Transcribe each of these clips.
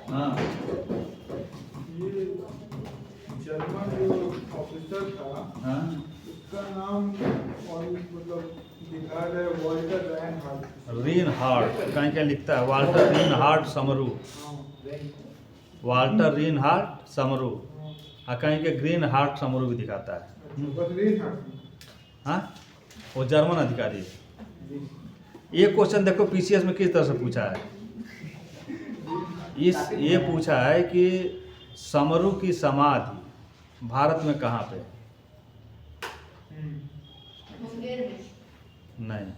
हाँ ये जर्मन जो ऑफिसर था हाँ उसका नाम और मतलब दिखा रहा है वॉल्टर रैनहार्ट। रीनहार्ट कहीं क्या लिखता है वाल्टर रीनहार्ट समरू। हाँ वाल्टर रीनहार्ट समरू और कहीं के ग्रीन हार्ट समरू भी दिखाता है। बस रैनहार्ट। हाँ वो जर्मन अधिकारी है। जी ये क्वेश्चन देखो पीसीएस में किस तरह से पूछा है। ये पूछा है कि समरू की समाधि भारत में कहाँ पे है? मुंगेर में। नहीं,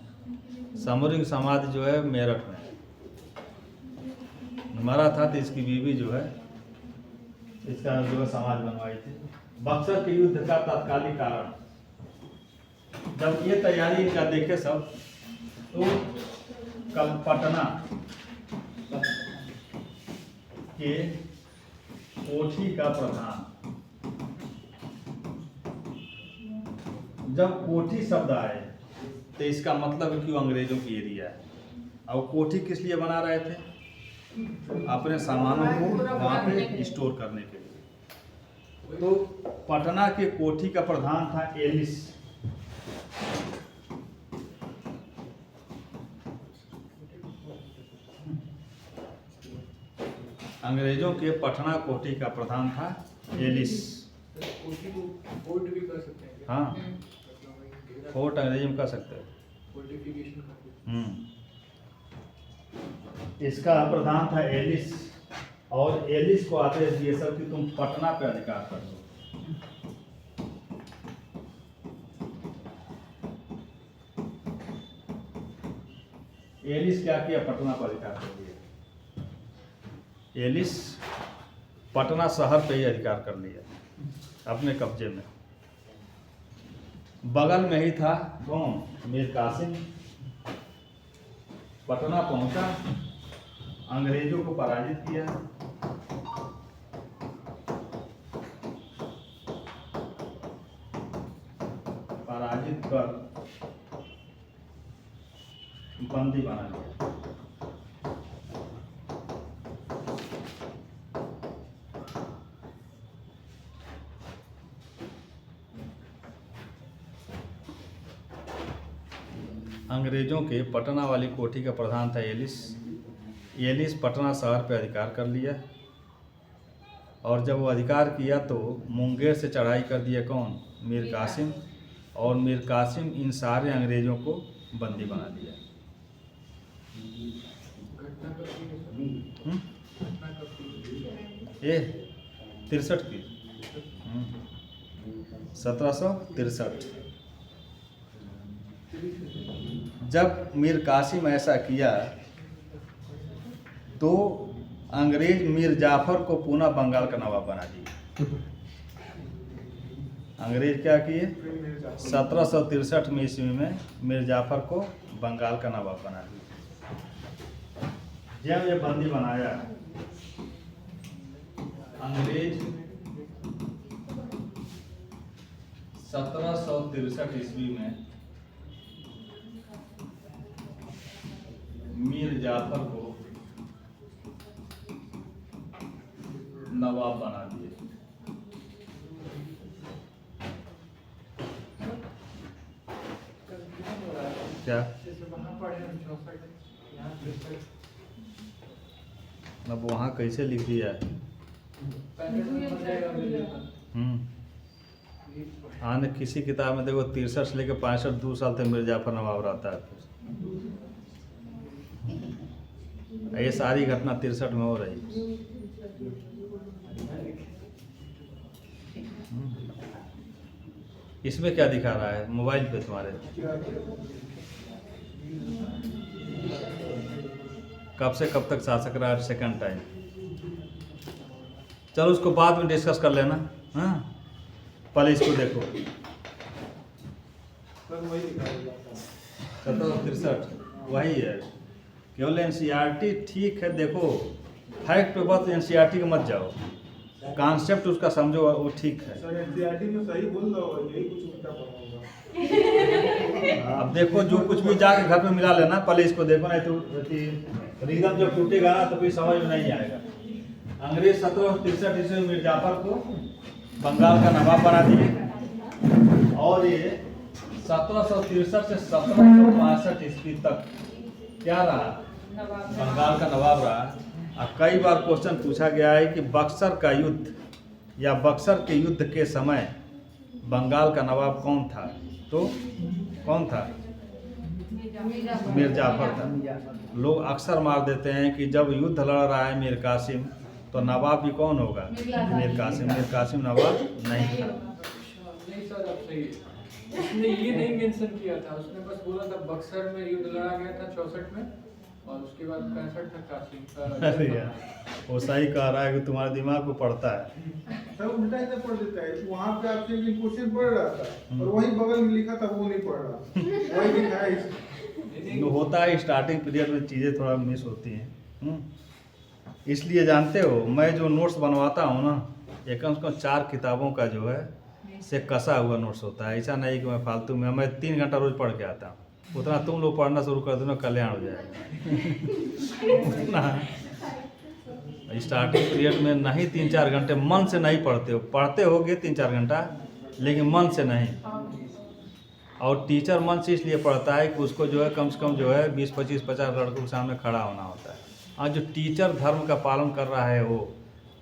समरू की समाधि जो है मेरठ में है। मरा था तो इसकी बीवी जो है इसका जो है समाधि बनवाई थी। बक्सर के युद्ध का तत्कालीन कारण जब ये तैयारी इनका देखे सब तो कल पटना के कोठी का प्रधान, जब कोठी शब्द आए तो इसका मतलब है कि वो अंग्रेजों की एरिया है। और कोठी किस लिए बना रहे थे? अपने सामानों को वहाँ पे स्टोर करने के लिए। तो पटना के कोठी का प्रधान था एलिस। अंग्रेजों के पटना कोठी का प्रधान था एलिस। कोठी को फोर्ट भी कर सकते हैं क्या? हाँ फोर्ट अंग्रेजी में कर सकते हैं। फोर्टिफिकेशन का इसका प्रधान था एलिस और एलिस को आदेश दिए सब कि तुम पटना पे अधिकार कर दो। एलिस क्या किया? पटना पर अधिकार कर दिया। एलिस पटना शहर पे ही अधिकार कर लिया अपने कब्जे में। बगल में ही था कौन? मीर कासिम। पटना पहुंचा, अंग्रेजों को पराजित किया। पराजित कर बंदी बना लिया। अंग्रेजों के पटना वाली कोठी का प्रधान था एलिस। एलिस पटना शहर पर अधिकार कर लिया और जब वो अधिकार किया तो मुंगेर से चढ़ाई कर दिया कौन? मीर कासिम। और मीर कासिम इन सारे अंग्रेजों को बंदी बना लिया। घटना कब की? घटना कब की? ये 63 की 1763। जब मीर कासिम ऐसा किया तो अंग्रेज मीर जाफर को पुनः बंगाल का नवाब बना दिए। अंग्रेज क्या किए? 1763 में ईस्वी में मीर जाफर को बंगाल का नवाब बना दिया। जब ये बंदी बनाया अंग्रेज 1763 ईस्वी में मीर जाफर को नवाब बना दिए। क्या अब वहाँ कैसे लिख दिया है? हाँ न किसी किताब में देखो 63 से लेकर 65 2 साल तक मीर जाफर नवाब रहता है। ये सारी घटना 63 में हो रही। इसमें क्या दिखा रहा है मोबाइल पे तुम्हारे? कब से कब तक शासक रहा? Second time. चलो उसको बाद में डिस्कस कर लेना। हाँ पहले इसको देखो। 1763 वही है। केवल एनसीईआरटी ठीक है। देखो फैक्ट पे बात एनसीईआरटी के मत जाओ, कॉन्सेप्ट उसका समझो वो ठीक है। सर एनसीईआरटी में सही बोल रहा होगा, यही कुछ उल्टा पड़ा होगा। अब देखो जो कुछ भी जाके घर पे मिला लेना, पहले इसको देखो, नहीं तो रिदम जब टूटेगा ना तो फिर समझ में नहीं आएगा। अंग्रेज 1763 ईस्वी में मीर जाफर को बंगाल का नवाब बना दिए और ये 1763 से 1765 ईस्वी तक क्या रहा, बंगाल का नवाब रहा। अब कई बार क्वेश्चन पूछा गया है कि बक्सर का युद्ध या बक्सर के युद्ध के समय बंगाल का नवाब कौन था, तो कौन था, मीर जाफर था। लोग अक्सर मार देते हैं कि जब युद्ध लड़ रहा है मीर कासिम तो नवाब भी कौन होगा, मीर कासिम नवाब नहीं था। नहीं सर, अब सही है। उसने ये नहीं मेंशन किया था, उसने बस बोला था बक्सर में युद्ध लड़ा गया था 64 में और उसके बाद 65 तक कासिम का। अरे यार, वो सही कह रहा है कि तुम्हारे दिमाग को पढ़ता है। सर उल्टा ही पढ़ देता है, वहाँ पे आपसे एक क्वेश्चन पढ़ रहा था और वहीं बगल में लिखा था वो नहीं पढ़ रहा, वही लिखा है। होता है स्टार्टिंग पीरियड में चीज़ें थोड़ा मिस होती हैं। इसलिए जानते हो मैं जो नोट्स बनवाता हूँ ना, ये कम से कम 4 किताबों का जो है से कसा हुआ नोट्स होता है। ऐसा नहीं कि मैं फालतू में, मैं 3 घंटा रोज पढ़ के आता हूँ। उतना तुम लोग पढ़ना शुरू कर दो ना, कल्याण हो जाएगा। उतना स्टार्टिंग पीरियड में नहीं 3-4 घंटे मन से नहीं पढ़ते होगे 3-4 घंटा, लेकिन मन से नहीं। और टीचर मन से इसलिए पढ़ता है कि उसको जो है कम से कम जो है 20-25-50 लड़कों के सामने खड़ा होना होता है। आज जो टीचर धर्म का पालन कर रहा है वो,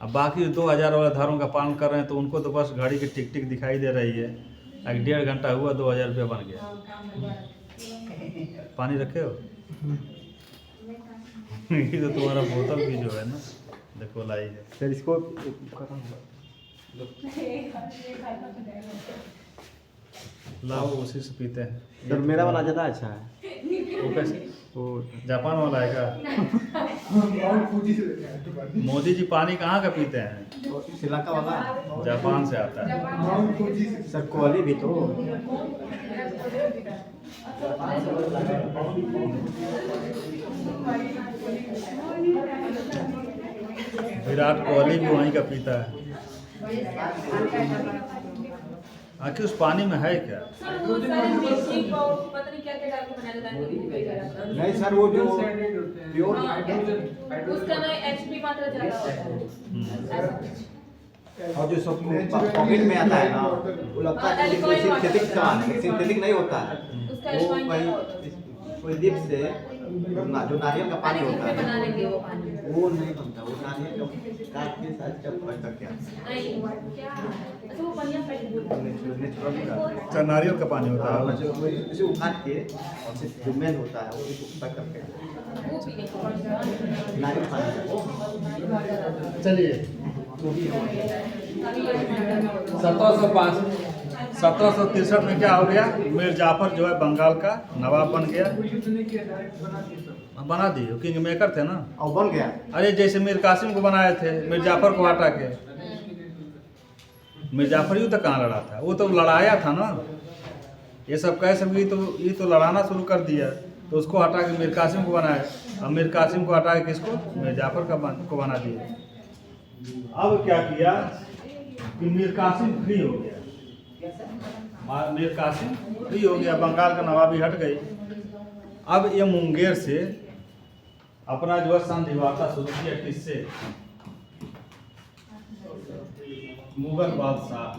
अब बाकी 2000 वाले धर्म का पालन कर रहे हैं तो उनको तो बस घड़ी की टिक टिक दिखाई दे रही है। 1.5 घंटा हुआ 2000 रुपये बन गया। पानी रखे हो? ये तो तुम्हारा बोतल भी जो है ना, देखो लाई है। सर इसको लाओ, उसी से पीते हैं। सर मेरा वाला ज़्यादा अच्छा है। वो कैसे, वो जापान वाला है क्या? मोदी जी पानी कहाँ का पीते हैं? श्रीलंका वाला जापान से आता है। सर कोहली भी तो। विराट कोहली भी वहीं का पीता है। आखिर उस पानी में है क्या? नहीं सर, वो जो प्योर उसका ना एचपी मात्रा ज्यादा होता है। और जो सब पॉकेट में आता है ना, वो लगता है कि कोई सिंथेटिक सामान है, सिंथेटिक नहीं होता है। वो कोई दीप से जो नारियल का पानी होता है बना लेंगे वो पानी। वो नहीं बनता, वो नारियल का काट के साथ जब बच सकते हैं। नहीं क्या, तो वो बढ़िया पैकेट नेचुरल अच्छा, नारियल का पानी होता है। इसे उखाड़ के और जो मेन होता है वो पैक करके वो पीने को नारियल पानी। चलिए, 1763 में क्या हो गया, मीर जाफर जो है बंगाल का नवाब बन गया। बना दिए, किंग मेकर थे ना। और बन गया। अरे जैसे मीर कासिम को बनाए थे, मीर जाफर को हटा के। मीर जाफर युद्ध कहाँ लड़ा था, वो तो लड़ाया था ना। ये सब कह सभी तो ये तो लड़ाना शुरू कर दिया, तो उसको हटा के मीर कासिम को बनाया। अब मीर कासिम को हटा के किसको, मीर जाफर को बना दिया। अब क्या किया कि मीर कासिम फ्री हो गया। मीर कासिम फ्री हो गया, बंगाल का नवाबी हट गई। अब ये मुंगेर से अपना जो है संधिवार्ता शुरू किया, किससे, मुगल बादशाह।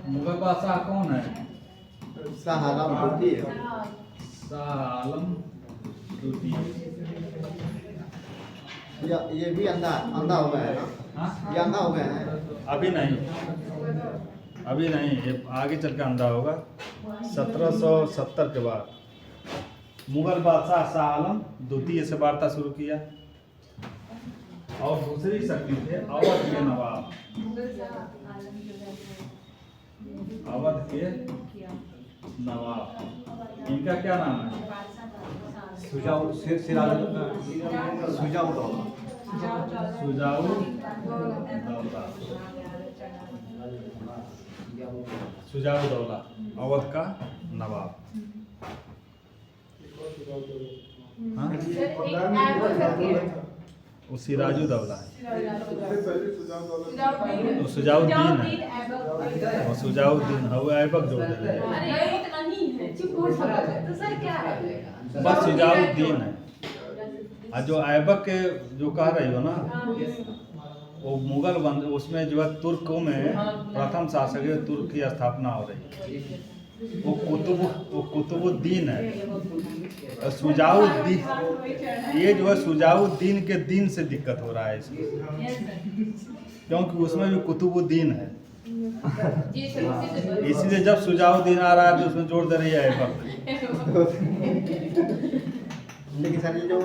मुगल बादशाह कौन है? शाह आलम द्वितीय। शाह आलम द्वितीय। ये भी अंधा हो गया है ना? हाँ? ये अंधा हो गया है। अभी नहीं, ये आगे चल के अंधा होगा। 1770 के बाद मुगल बादशाह शाह आलम द्वितीय से वार्ता शुरू किया। और दूसरी शक्ति थे अवध के नवाब, अवध के नवाब। इनका क्या नाम है? सुजाऊ सुजाउद्दौला, अवध का नवाब। हाँ? वो सिराजुद्दौला है, वो सुजाउद्दीन है, वो सुजाउद्दीन है, वो ऐबक जोड़ दे रहे हैं। चुप हो जाओ। तो सर क्या है? बस सुजाउद्दीन है। और जो ऐबक के जो कह रही हो ना, वो मुगल बंद उसमें जो है तुर्कों में प्रथम शासक है, तुर्क की स्थापना हो रही है। वो कुतुबुद्दीन है। और सुजाउद्दीन, ये जो है सुजाउद्दीन के दिन से दिक्कत हो रहा है इसको, क्योंकि उसमें भी कुतुबुद्दीन है। इसीलिए जब सुजाउद्दीन आ रहा है तो उसमें जोड़ दे रही है ऐबक। लेकिन सर ये जो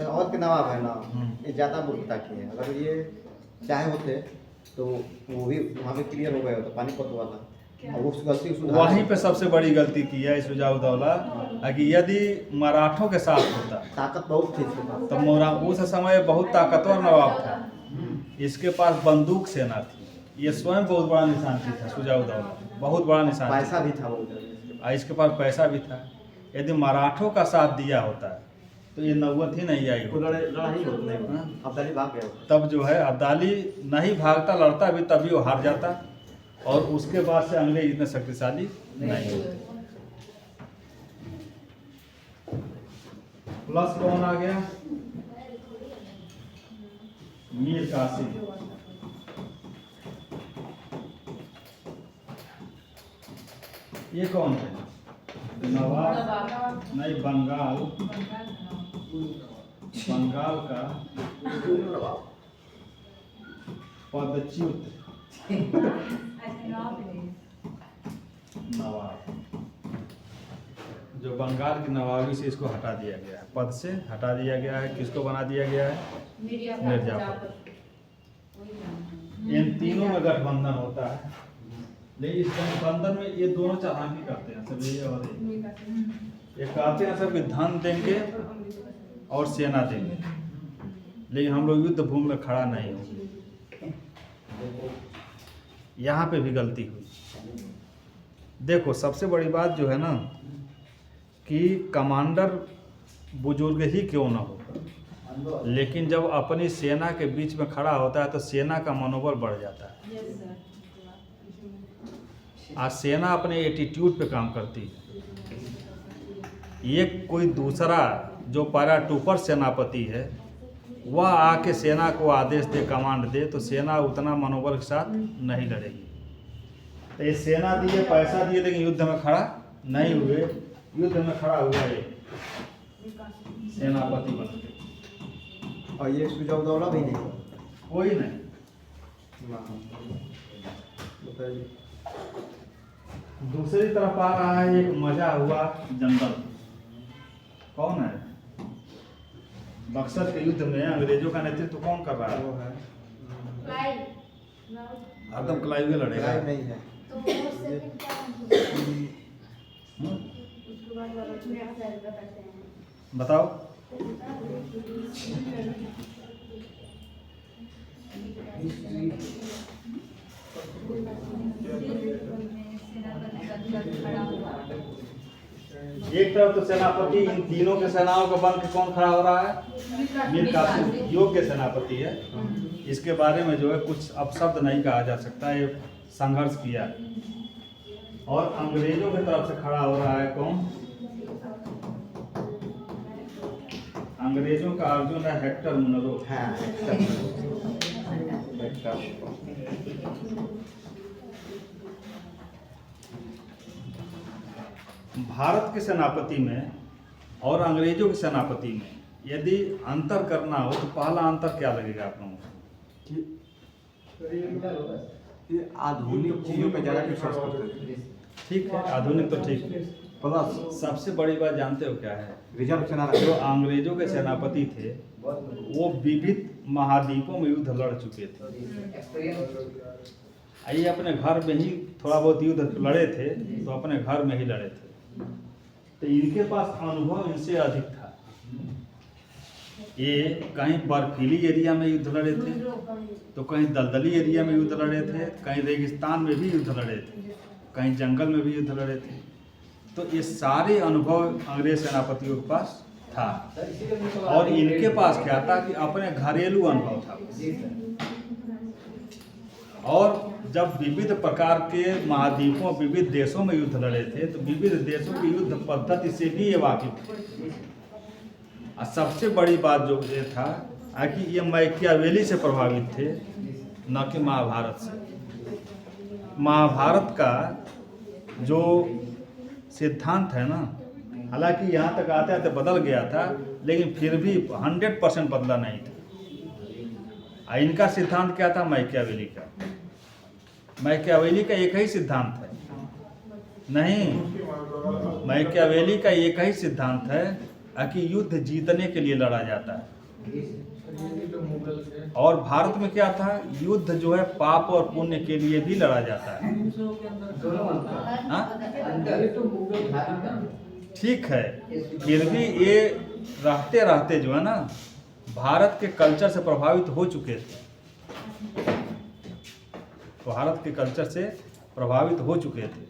और के नवाब है ना, ये ज़्यादा मूर्खता की है। अगर ये चाहे होते तो वो भी वहाँ पे क्लियर हो गया होता, पानीपत वाला। और वो गलती सुधार वहीं पे सबसे बड़ी गलती की है सुजाउद्दौला कि यदि मराठों के साथ होता ताकत बहुत थी इसके पास। तो मोरा उस समय बहुत ताकतवर नवाब था, इसके पास बंदूक सेना थी। ये स्वयं बहुत बड़ा निशान था सुजाउद्दौला, बहुत बड़ा निशान। पैसा भी था वो। और इसके पास पैसा भी था। यदि मराठों का साथ दिया होता तो ये नौबत ही नहीं आई वो होती। लड़ाई होती नहीं, अब्दाली भाग गया। तब जो है अब्दाली नहीं भागता, लड़ता भी तभी वो हार जाता, और उसके बाद से अंग्रेज इतने शक्तिशाली नहीं होते। प्लस कौन आ गया? मीर कासिम। ये कौन है? नवाब नहीं, बंगाल का पदच्युत नवाब, जो बंगाल की नवाबी से इसको हटा दिया गया है, पद से हटा दिया गया है। किसको बना दिया गया है? मिर्जापुर। इन तीनों में गठबंधन होता है, लेकिन इस गठबंधन में ये दोनों चालाकी करते हैं सब। ये और ये कहते हैं सब कि धन देंगे और सेना देंगे, लेकिन हम लोग युद्ध भूमि में खड़ा नहीं होंगे। यहाँ पे भी गलती हुई। देखो सबसे बड़ी बात जो है ना कि कमांडर बुजुर्ग ही क्यों ना हो, लेकिन जब अपनी सेना के बीच में खड़ा होता है तो सेना का मनोबल बढ़ जाता है। आज सेना अपने एटीट्यूड पे काम करती है। ये कोई दूसरा जो पैरा टूपर सेनापति है वह आके सेना को आदेश दे, कमांड दे, तो सेना उतना मनोबल के साथ नहीं लड़ेगी। तो ये सेना दिए, पैसा दिए, लेकिन युद्ध में खड़ा नहीं हुए। युद्ध में खड़ा हुआ ये सेनापति बन के। और ये सुजाउद्दौला भी नहीं, कोई नहीं। बताइए। दूसरी तरफ आ रहा है एक मजा हुआ जंगल। कौन है? बक्सर के युद्ध में अंग्रेजों का नेतृत्व कौन कर रहा है? वो है आदम क्लाइव लड़ेगा। लड़ाई नहीं है। तो वो सेकंड क्या हम्म, उसके बाद वाला मेरा सर बताते हैं। बताओ। एक तरफ तो सेनापति, इन तीनों के सेनाओं का बन के कौन खड़ा हो रहा है? मीर कासिम योग्य सेनापति है। इसके बारे में जो है कुछ अपशब्द नहीं कहा जा सकता। ये संघर्ष किया। और अंग्रेजों की तरफ से खड़ा हो रहा है कौन? अंग्रेजों का अर्जुन है हेक्टर मुनरो। हाँ, भारत के सेनापति में और अंग्रेजों के सेनापति में यदि अंतर करना हो तो पहला अंतर क्या लगेगा आप लोगों को? ये आधुनिक चीजों पे ज्यादा विश्वास करते थे। ठीक है, आधुनिक तो ठीक है। प्लस सबसे बड़ी बात जानते हो क्या है? रिजर्व सेना जो अंग्रेजों के सेनापति थे वो विविध महाद्वीपों में युद्ध लड़ चुके थे। ये अपने घर में ही थोड़ा बहुत युद्ध लड़े थे, तो अपने घर में ही लड़े थे, तो इनके पास अनुभव इनसे अधिक था। ये कहीं बर्फीली एरिया में युद्ध लड़े थे, तो कहीं दलदली एरिया में युद्ध लड़े थे, कहीं रेगिस्तान में भी युद्ध लड़े थे, कहीं जंगल में भी युद्ध लड़े थे। तो ये सारे अनुभव अंग्रेज सेनापतियों के पास था। और इनके पास क्या था कि अपने घरेलू अनुभव था। और जब विविध प्रकार के महाद्वीपों विविध देशों में युद्ध लड़े थे तो विविध देशों की युद्ध पद्धति से भी ये वाकिफ थे। और सबसे बड़ी बात जो ये था कि ये मैकियावेली से प्रभावित थे, न कि महाभारत से। महाभारत का जो सिद्धांत है ना, हालांकि यहाँ तक आते आते बदल गया था, लेकिन फिर भी 100% बदला नहीं था। इनका सिद्धांत क्या था? मैकियावेली का। मैकियावेली का एक ही सिद्धांत है, नहीं, मैकियावेली का एक ही सिद्धांत है कि युद्ध जीतने के लिए लड़ा जाता है। और भारत में क्या था? युद्ध जो है पाप और पुण्य के लिए भी लड़ा जाता है। ठीक है, फिर भी ये रहते रहते जो है ना भारत के कल्चर से प्रभावित हो चुके थे, भारत के कल्चर से प्रभावित हो चुके थे।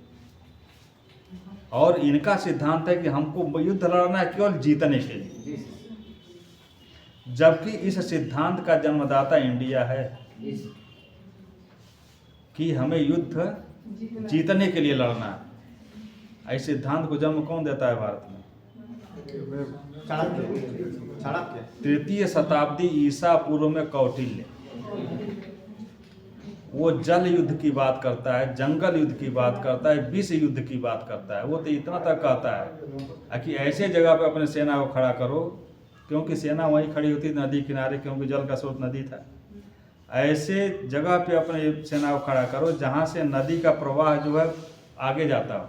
और इनका सिद्धांत है कि हमको युद्ध लड़ना है केवल जीतने के लिए, जबकि इस सिद्धांत का जन्मदाता इंडिया है कि हमें युद्ध जीतने के लिए लड़ना है। इस सिद्धांत को जन्म कौन देता है भारत में? चाणक्य। 3वीं शताब्दी ईसा पूर्व में कौटिल्य। वो जल युद्ध की बात करता है, जंगल युद्ध की बात करता है, विश्व युद्ध की बात करता है। वो तो इतना तक कहता है कि ऐसे जगह पे अपने सेना को खड़ा करो, क्योंकि सेना वहीं खड़ी होती नदी किनारे, क्योंकि जल का स्रोत नदी था। ऐसे जगह पे अपने सेना को खड़ा करो जहाँ से नदी का प्रवाह जो है आगे जाता हो।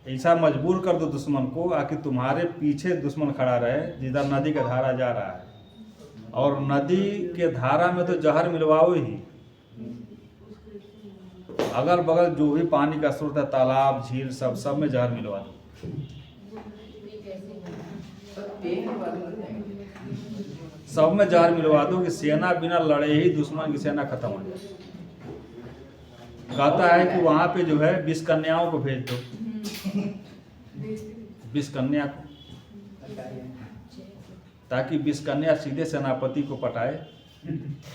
ऐसा मजबूर कर दो दुश्मन को कि तुम्हारे पीछे दुश्मन खड़ा रहे जिधर नदी का धारा जा रहा है, और नदी के धारा में तो जहर मिलवाओ ही। अगल बगल जो भी पानी का स्रोत है, तालाब झील, सब में जहर मिलवा दो। सब में जहर मिलवा दो कि सेना बिना लड़े ही दुश्मन की सेना खत्म हो जाए। कहता है कि वहां पे जो है 20 कन्याओं को भेज दो, 20 कन्या को, ताकि 20 कन्या सीधे सेनापति को पटाए,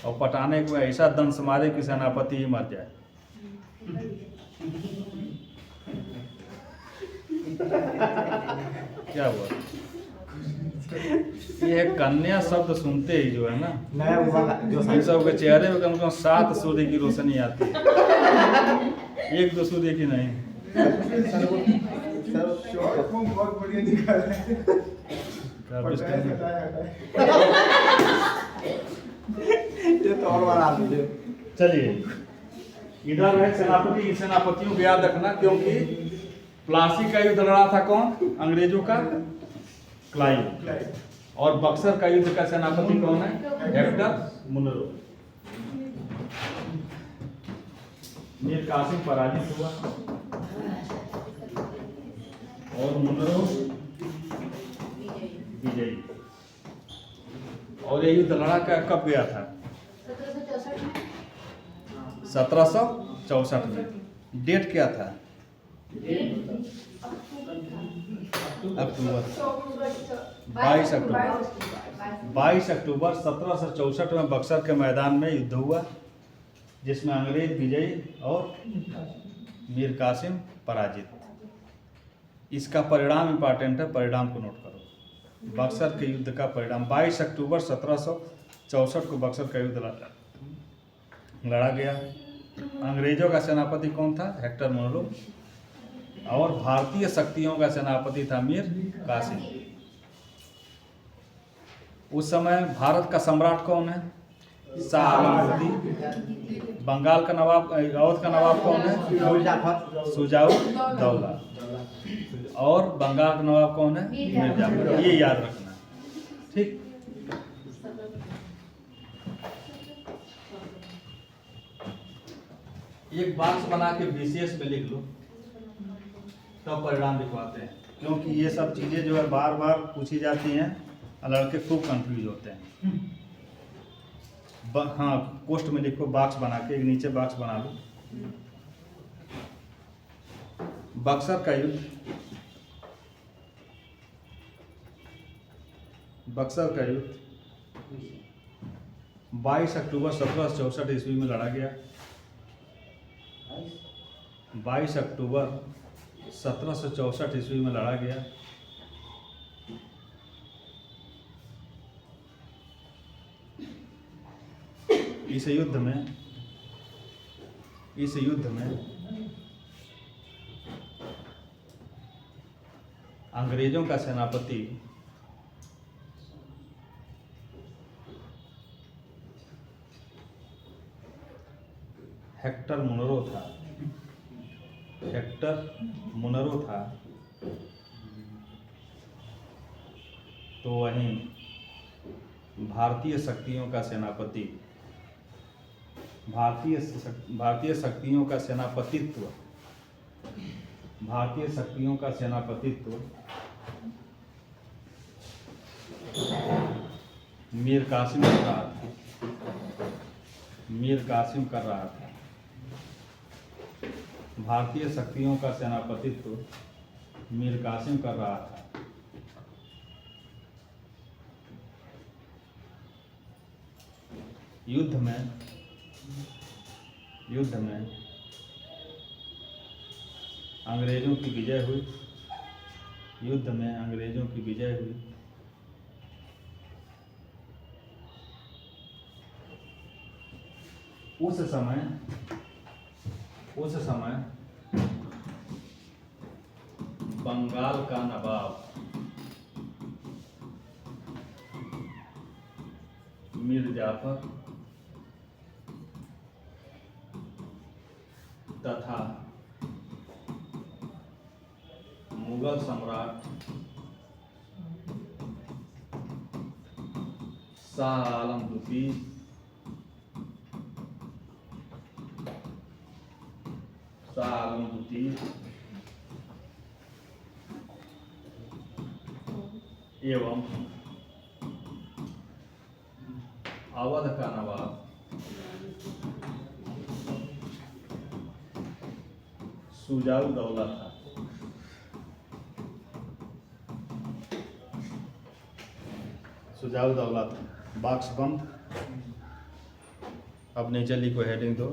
और पटाने को ऐसा दंश मारे कि सेनापति ही मर जाए। क्या हुआ? ये कन्या शब्द सुनते ही जो है ना, नया हुआ जो इन सब के चेहरे में कम से कम 7 सूर्य की रोशनी आती है, 1-2 सूर्य की नहीं। बहुत बढ़िया निकाल रहे ये तो और बना दीजिए। चलिए, इधर है सेनापति। इन सेनापतियों को याद रखना, क्योंकि प्लासी का युद्ध लड़ा था कौन? अंग्रेजों का क्लाइव। और बक्सर का युद्ध का सेनापति कौन है? Hector Munro. मीर कासिम पराजित हुआ और मुनरो विजयी। और ये युद्ध लड़ा कब गया था? 1764 में। डेट क्या था? अक्टूबर, 22 अक्टूबर। 22 अक्टूबर 1764 में बक्सर के मैदान में युद्ध हुआ, जिसमें अंग्रेज विजयी और मीर कासिम पराजित। इसका परिणाम इंपॉर्टेंट है, परिणाम को नोट करो। बक्सर के युद्ध का परिणाम 22 अक्टूबर 1764 को बक्सर का युद्ध लड़ा गया। अंग्रेजों का सेनापति कौन था? Hector Munro. और भारतीय शक्तियों का सेनापति था मीर कासिम। उस समय भारत का सम्राट कौन है? शाह आलम लोधी। बंगाल का नवाब, अवध का नवाब कौन है? शुजाउद्दौला। और बंगाल का नवाब कौन है? मीर जाफर। ये याद रखना, ठीक। एक बॉक्स बना के BCS पे लिख लो, तब परिणाम लिखवाते हैं, क्योंकि ये सब चीज़ें जो है बार बार पूछी जाती हैं और लड़के खूब कंफ्यूज होते हैं। हाँ, पोस्ट में लिखो, बॉक्स बना के, एक नीचे बॉक्स बना लो। बक्सर का युद्ध, बक्सर का युद्ध 22 अक्टूबर 1764 ईस्वी में लड़ा गया। 22 अक्टूबर 1764 ईस्वी में लड़ा गया। इस युद्ध में अंग्रेजों का सेनापति हेक्टर मुनरो था। तो वहीं भारतीय शक्तियों का सेनापति भारतीय शक्तियों का सेनापतित्व मीर कासिम कर रहा था। भारतीय शक्तियों का सेनापतित्व मीर कासिम कर रहा था। युद्ध में अंग्रेजों की विजय हुई। उस समय बंगाल का नवाब मीर जाफर तथा मुगल सम्राट शाह आलम द्वितीय एवं अवध का नवाब शुजाउद्दौला था। बॉक्स बंद। अब नीचे लिखो हेडिंग दो।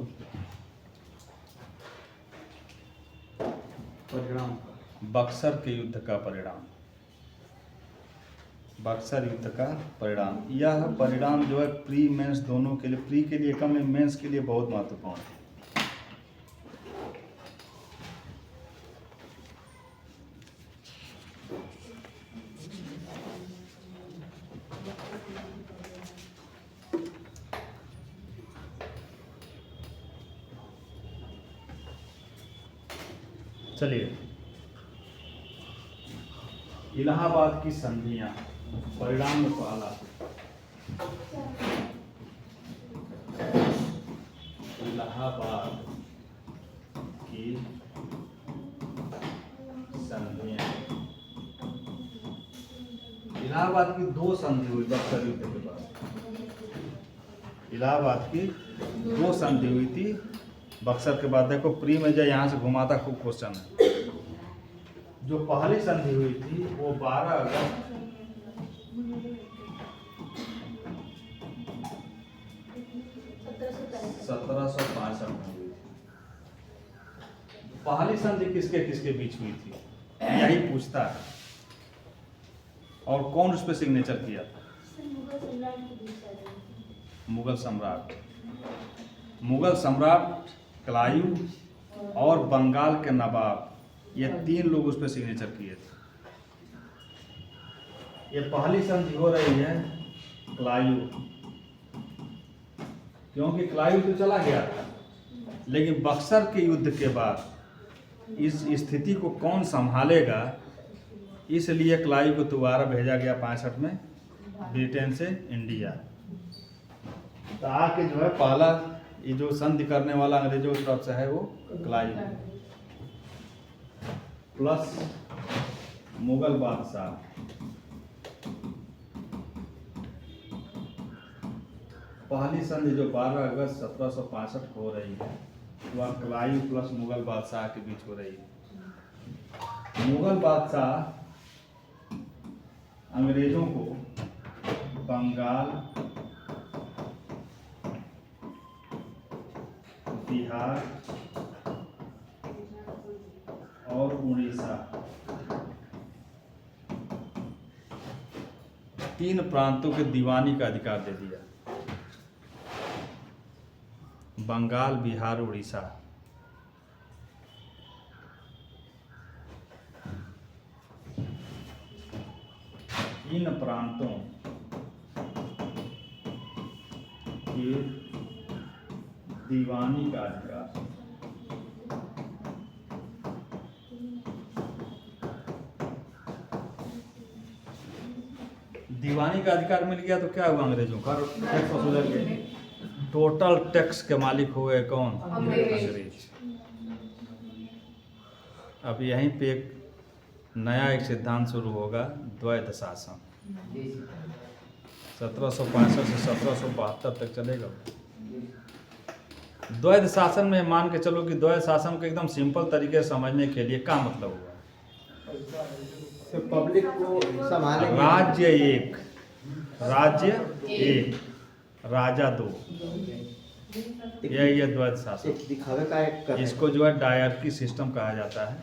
परिणाम बक्सर के युद्ध का परिणाम। यह परिणाम जो है प्री मेंस दोनों के लिए, प्री के लिए कम है, मेंस के लिए बहुत महत्वपूर्ण है। चलिए, इलाहाबाद की संधियां, परिणाम में पहला इलाहाबाद की संधियां। इलाहाबाद की दो संधि हुई बक्सर युद्ध के बाद। इलाहाबाद की दो संधि हुई थी बक्सर के बाद। देखो प्री में जो यहाँ से घुमाता खूब क्वेश्चन है। जो पहली संधि हुई थी वो 12 अगस्त 1765 में हुई थी। पहली संधि किसके बीच हुई थी यही पूछता है। और कौन उस पर सिग्नेचर किया था? मुगल सम्राट क्लाइव और बंगाल के नवाब, ये 3 लोग उस पर सिग्नेचर किए थे। ये पहली संधि हो रही है क्लाइव, क्योंकि क्लाइव तो चला गया था, लेकिन बक्सर के युद्ध के बाद इस स्थिति को कौन संभालेगा, इसलिए क्लाइव को दोबारा भेजा गया 65 में ब्रिटेन से इंडिया। तो आके जो है पहला ये जो संधि करने वाला अंग्रेजों की तरफ से है वो क्लाइव प्लस मुगल बादशाह। पहली संधि जो 12 अगस्त 1765 को हो रही है वह क्लाइव प्लस मुगल बादशाह के बीच हो रही है। मुगल बादशाह अंग्रेजों को बंगाल बिहार और उड़ीसा, तीन प्रांतों के दीवानी का अधिकार दे दिया। बंगाल, बिहार, उड़ीसा। इन प्रांतों की दीवानी का अधिकार दीवानी का अधिकार मिल गया तो क्या हुआ? अंग्रेजों का टैक्स वसूलेंगे। टोटल टैक्स के मालिक हो गए कौन? अंग्रेज। अब यहीं पे एक नया एक सिद्धांत शुरू होगा, द्वैध शासन। 1765 से 1772 तक चलेगा। द्वैध शासन में मान के चलो कि द्वैध शासन को एकदम सिंपल तरीके से समझने के लिए क्या मतलब हुआ? तो पब्लिक को संभालेंगे। राज्य एक, राजा दो, यही है द्वैध शासन। एक दिखावे का एक कर इसको जो है डायरकी सिस्टम कहा जाता है।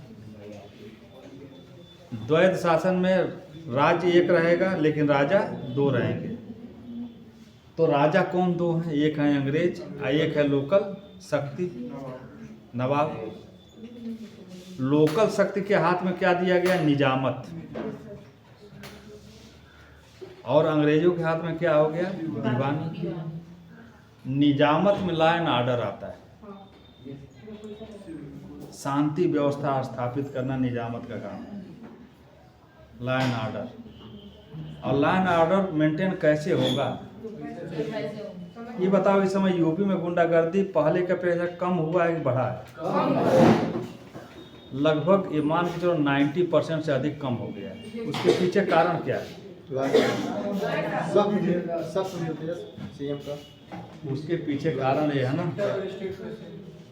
द्वैध शासन में राज्य एक रहेगा लेकिन राजा दो रहेंगे। तो राजा कौन दो हैं? एक है अंग्रेज और एक है लोकल शक्ति, नवाब। लोकल शक्ति के हाथ में क्या दिया गया? निजामत। और अंग्रेजों के हाथ में क्या हो गया? दीवानी। निजामत में लॉ एंड ऑर्डर आता है, शांति व्यवस्था स्थापित करना निजामत का काम है, लॉ एंड ऑर्डर। और लॉ एंड ऑर्डर मेंटेन कैसे होगा ये बताओ। इस समय यूपी में गुंडागर्दी पहले के अपेक्षा कम हुआ है कि बढ़ा है? लगभग ये मान के चलो 90% से अधिक कम हो गया है। उसके पीछे कारण क्या है? सब सीएम का। उसके पीछे कारण ये है ना,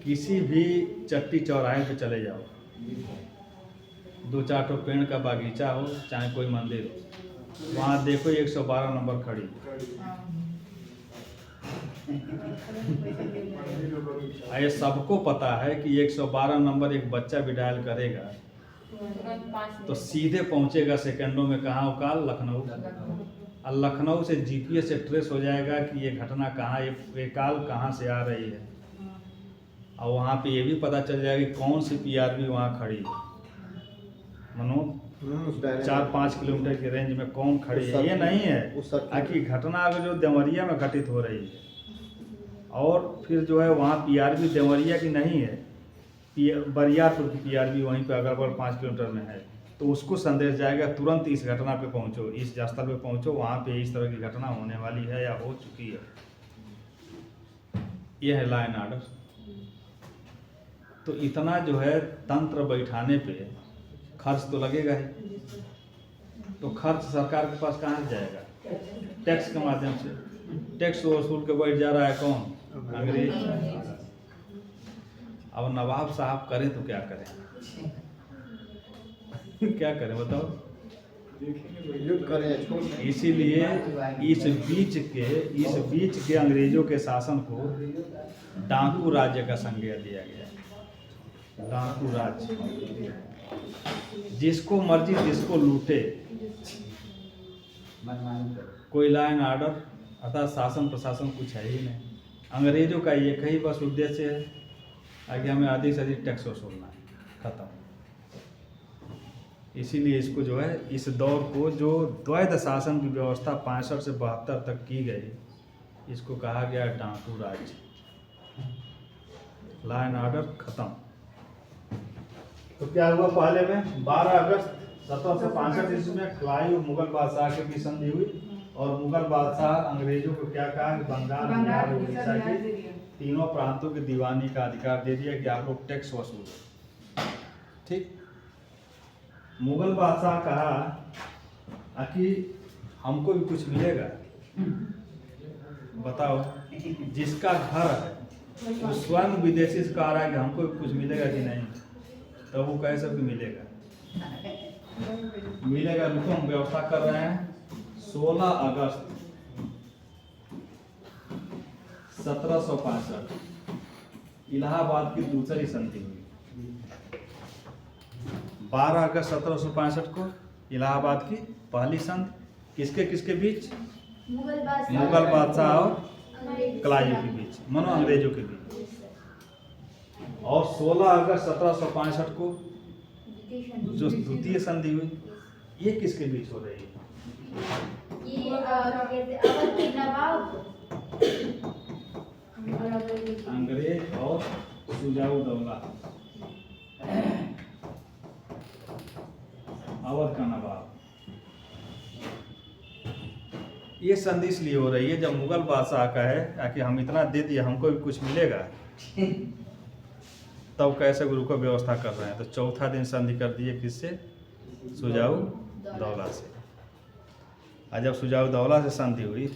किसी भी चट्टी चौराहे पे चले जाओ, 2-4 ठो पेड़ का बागीचा हो, चाहे कोई मंदिर हो, वहाँ देखो 112 नंबर खड़ी। ये सबको पता है कि 112 नंबर एक बच्चा भी डायल करेगा तो सीधे पहुंचेगा सेकंडों में। कहाँ उकाल? लखनऊ। और लखनऊ से जीपीएस से ट्रेस हो जाएगा कि ये घटना कहाँ, ये काल कहाँ से आ रही है। और वहाँ पे ये भी पता चल जाएगा कि कौन सी पीआरबी वहाँ खड़ी है। मनो 4-5 किलोमीटर की रेंज में कौन खड़ी है, ये नहीं है कि घटना अगर जो देवरिया में घटित हो रही है और फिर जो है वहाँ पीआरबी देवरिया की नहीं है, बरियारपुर की पीआरबी वहीं पे अगल बगल 5 किलोमीटर में है, तो उसको संदेश जाएगा तुरंत इस घटना पे पहुँचो, इस स्थल पे पहुँचो, वहाँ पे इस तरह की घटना होने वाली है या हो चुकी है। यह है लॉ एंड ऑर्डर। तो इतना जो है तंत्र बैठाने पे खर्च तो लगेगा ही। तो खर्च सरकार के पास कहाँ से जाएगा? टैक्स के माध्यम से। टैक्स वसूल के बैठ जा रहा है कौन? अंग्रेज। अब नवाब साहब करें तो क्या करें? क्या करें बताओ? इसीलिए इस बीच के अंग्रेजों के शासन को डाकू राज्य का संज्ञा दिया गया। डाकू राज्य, जिसको मर्जी जिसको लूटे, कोई लॉ एंड ऑर्डर अर्थात शासन प्रशासन कुछ है ही नहीं। अंग्रेजों का एक ही बस उद्देश्य है आगे हमें अधिक से अधिक टैक्स वसूलना है, खत्म। इसीलिए इसको जो है इस दौर को जो द्वैध शासन की व्यवस्था 65 से 72 तक की गई, इसको कहा गया डाकू राज्य। लॉ एंड ऑर्डर खत्म। तो क्या हुआ? पहले में 12 अगस्त 1765 ईस्वी में क्लाइव मुगल बादशाह के बीच संधि हुई और मुगल बादशाह अंग्रेजों को क्या कहा? बंगाल, बिहार, उड़ीसा की तीनों प्रांतों की दीवानी का अधिकार दे दिया कि आप लोग टैक्स वसूलो। ठीक। मुगल बादशाह कहा कि हमको भी कुछ मिलेगा। बताओ, जिसका घर है वो स्वयं विदेशी से कह रहा है कि हमको भी कुछ मिलेगा कि नहीं, तो वो कहे सब मिलेगा। रुको, हम व्यवस्था कर रहे हैं। 16 अगस्त 1765 इलाहाबाद की दूसरी संधि हुई। 12 अगस्त 1765 को इलाहाबाद की पहली संधि किसके बीच? मुगल बादशाह और क्लाइव के बीच, मानो अंग्रेजों के बीच। और 16 अगस्त 1765 को जो द्वितीय संधि हुई, ये किसके बीच हो रही है? अंग्रेज और सुजाउद्दौला, अवध का नवाब। ये संधि इसलिए हो रही है जब मुगल बादशाह का है कि हम इतना दे दिए, हमको भी कुछ मिलेगा, तब कैसे गुरु को व्यवस्था कर रहे हैं। तो चौथा दिन संधि कर दिए किससे? सुजाउद्दौला से। और जब सुजाउद्दौला से संधि हुई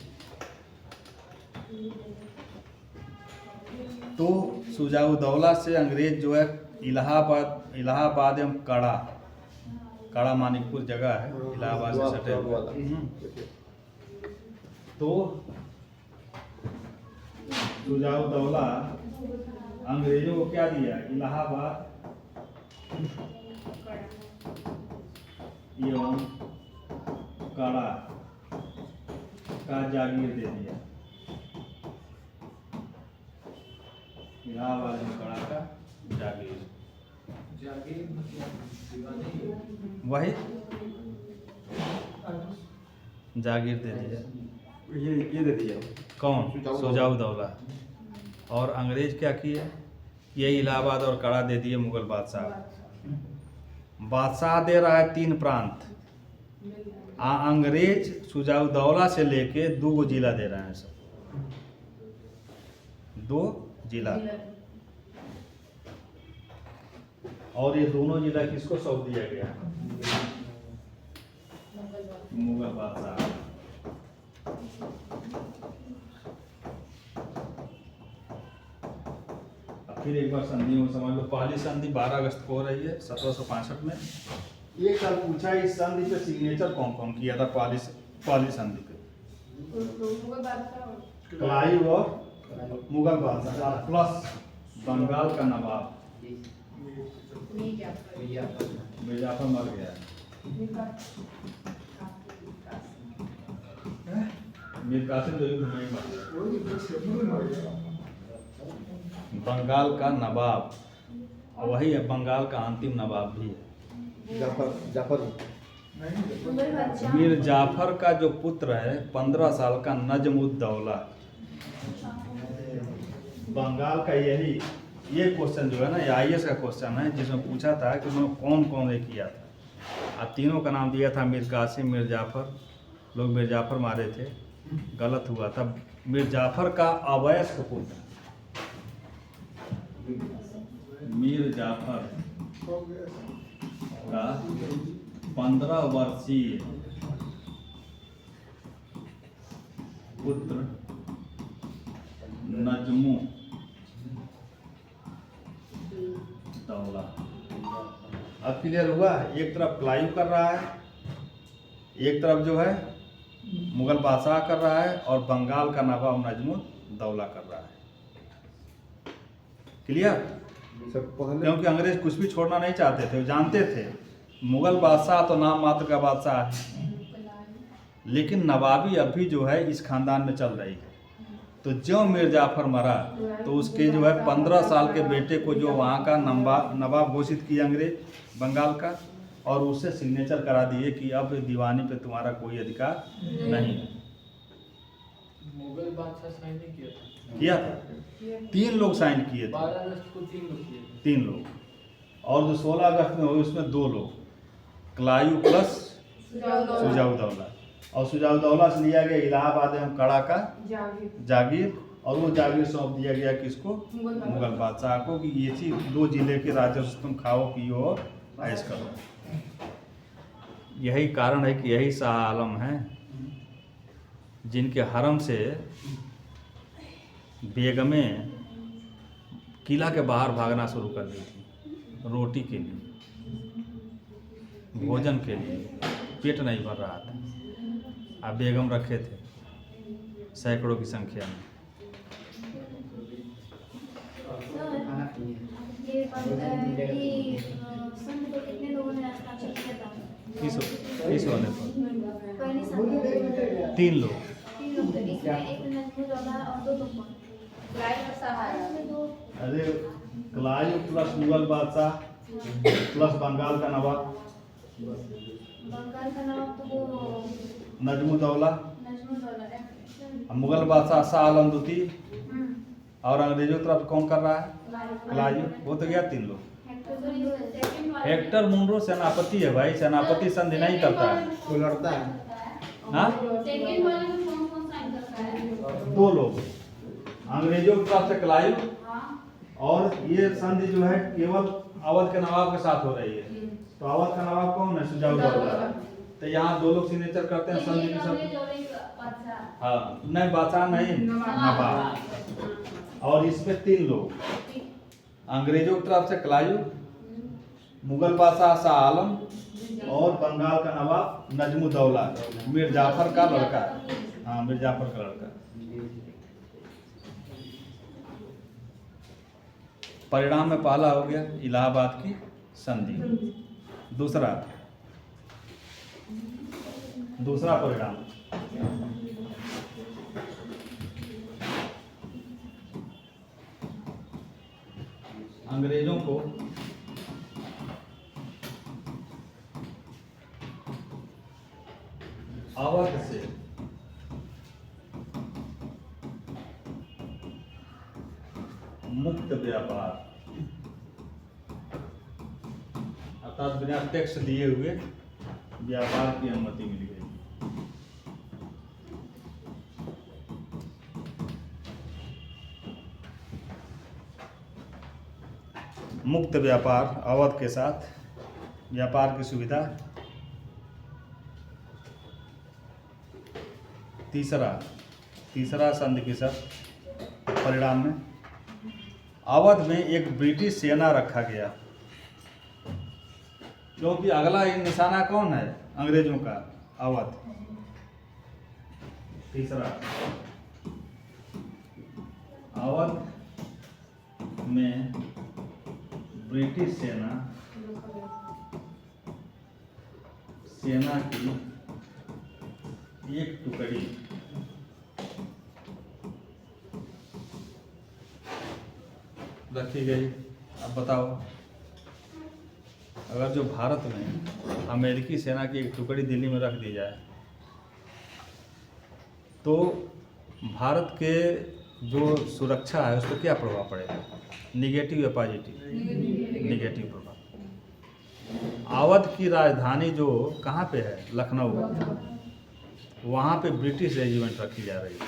तो सुजाउद्दौला से अंग्रेज जो है इलाहाबाद एवं काड़ा मानिकपुर जगह है, इलाहाबाद से सटे हुए। तो सुजाउद्दौला अंग्रेजों को क्या दिया? इलाहाबाद एवं काड़ा का जागीर दे दिया। इलाहाबाद में काड़ा का जागीर वही जागीर दे दिया। ये दे दिया कौन? सुजाउद्दौला। और अंग्रेज क्या किए? ये इलाहाबाद और काड़ा दे दिए मुगल बादशाह। बादशाह दे रहा है 3 प्रांत, अंग्रेज सुजाउद्दौला से लेके 2 जिला दे रहे हैं, सब 2 जिला। और ये दोनों जिला किसको सौंप दिया गया? मुगल बादशाह। फिर एक बार संधि में समझ लो। पहली संधि 12 अगस्त को हो रही है 1765 में। एक साल पूछा इस संधि पे सिग्नेचर कौन कौन किया था? पहली संधि पे क्लाइव और मुगल बादशाह प्लस बंगाल का नवाब मिर्जाफर मर गया। मीर कासिम तो युद्ध में ही मर गया। बंगाल का नवाब, वही है बंगाल का अंतिम नवाब भी है। जाफर मीर जाफर का जो पुत्र है 15 साल का नजमुद्दौला। बंगाल का ये क्वेश्चन जो है ना, ये IAS का क्वेश्चन है, जिसमें पूछा था कि उन्होंने कौन कौन ये किया था। अब तीनों का नाम दिया था मीर कासिम, मीर जाफर। लोग मीर जाफर मारे थे, गलत हुआ था। मीर जाफर का अवयस्क पुत्र मीर जाफर का 15 वर्षीय पुत्र नजमुद्दौला। अब क्लियर हुआ? एक तरफ क्लाइव कर रहा है, एक तरफ जो है मुगल बादशाह कर रहा है, और बंगाल का नवाब नजमुद्दौला कर रहा है। क्लियर? क्योंकि अंग्रेज कुछ भी छोड़ना नहीं चाहते थे, वो जानते थे मुगल बादशाह तो नाम मात्र का बादशाह है, लेकिन नवाबी अभी जो है इस खानदान में चल रही है। तो जो मीर जाफर मरा तो उसके जो है 15 साल के बेटे को जो वहाँ का नवाब घोषित किया अंग्रेज बंगाल का, और उससे सिग्नेचर करा दिए कि अब दीवानी पे तुम्हारा कोई अधिकार नहीं है। मुगल बादशाह साइन नहीं किया था 3 लोग साइन किए थे। 12 अगस्त को 3 लोग किए थे। 3 लोग। और जो 16 अगस्त में हुई उसमें 2 लोग, क्लाइव प्लस सुजाउद्दौला। और सुजाउद्दौला से लिया गया इलाहाबाद एवं काड़ा का जागीर, और वो जागीर सौंप दिया गया किसको? मुगल बादशाह को, कि ये चीज 2 जिले के राजस्व तुम खाओ पियो और ऐश करो। यही कारण है कि यही शाह आलम हैं जिनके हरम से बेगमें किला के बाहर भागना शुरू कर दी थी, रोटी के लिए, भोजन के लिए। पेट नहीं भर रहा था, अब बेगम रखे थे सैकड़ों की संख्या में। ये संघ को कितने लोगों ने हस्ताक्षर किया था? किस वाले पर? पहली संघ 3 लोग। 3 लोग थे, इसमें एक नजमुद्दौला और 2 लोग इसमें 2 अरे क्लाइव प्लस मुगल बादशाह प्लस बंगाल का नवाब बंगाल का नवाब तो वो नजमुद्दौला, नजमुद्दौला है। मुगल बादशाह शाह आलम द्वितीय, हम्म, और अंग्रेजों की तरफ कौन कर रहा है? क्लाइव। वो तो गया 3 लोग। हेक्टर मुनरो सेनापति है भाई, सेनापति संधि नहीं करता है। वो लड़ता है। हाँ, सेकंड वाले में कौन साइन करता है? 2 लोग अंग्रेजों की तरफ से क्लाइव, हाँ, और ये संधि जो है केवल अवध के नवाब के साथ हो रही है। तो अवध का नवाब कौन है? शुजाउद्दौला। तो यहाँ 2 लोग सिग्नेचर करते हैं संधि के साथ। हाँ, नहीं बादशाह नहीं, नवाब। और इसमें 3 लोग अंग्रेजों की तरफ से क्लाइव, मुगल बादशाह शाह आलम, और बंगाल का नवाब नजमुद्दौला, मीर जाफर का लड़का। हाँ, मीर जाफर का लड़का। परिणाम में पहला हो गया इलाहाबाद की संधि। दूसरा परिणाम अंग्रेजों को अवध से मुक्त व्यापार अर्थात बिना टैक्स दिए हुए व्यापार की अनुमति मिल गई। मुक्त व्यापार, अवध के साथ व्यापार की सुविधा। तीसरा संधि के साथ परिणाम में अवध में एक ब्रिटिश सेना रखा गया, क्योंकि अगला निशाना कौन है? अंग्रेजों का अवध। तीसरा, अवध में ब्रिटिश सेना की एक टुकड़ी रखी गई। अब बताओ, अगर जो भारत में अमेरिकी सेना की एक टुकड़ी दिल्ली में रख दी जाए तो भारत के जो सुरक्षा है उस पर क्या प्रभाव पड़ेगा? निगेटिव या पॉजिटिव? निगेटिव प्रभाव। अवध की राजधानी जो कहाँ पे है? लखनऊ। वहाँ पे ब्रिटिश रेजिमेंट रखी जा रही है।